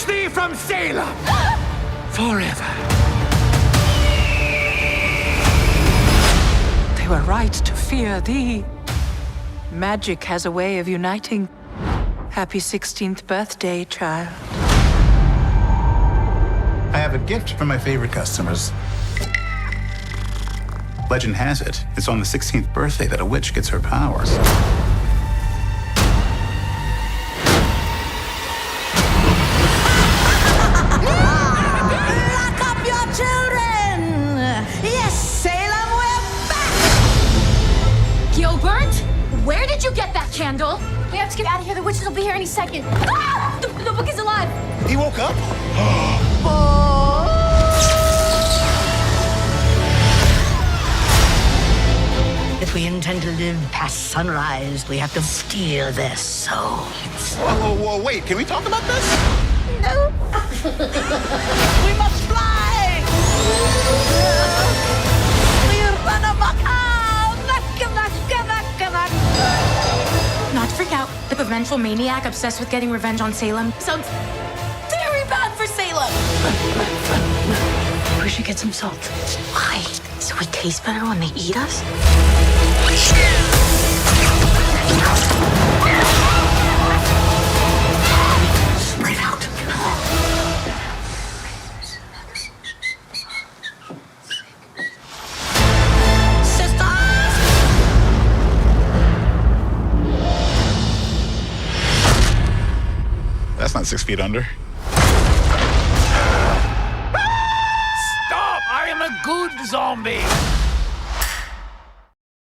banish thee from Salem forever. They were right to fear thee. Magic has a way of uniting. Happy 16th birthday, child. I have a gift for my favorite customers. Legend has it, it's on the 16th birthday that a witch gets her powers. Lock up your children! Yes, Salem, we're back! Gilbert, where did you get that candle? We have to get out of here. The witches will be here any second. Ah! The book is alive. He woke up? If we intend to live past sunrise, we have to steal their souls. Whoa, wait, can we talk about this? No. We must fly! We're run amok! Not to freak out. The vengeful maniac obsessed with getting revenge on Salem sounds very bad for Salem. We should get some salt. Why? So it tastes better when they eat us? Spread out. Sisters! That's not 6 feet under. Stop! I am a good zombie.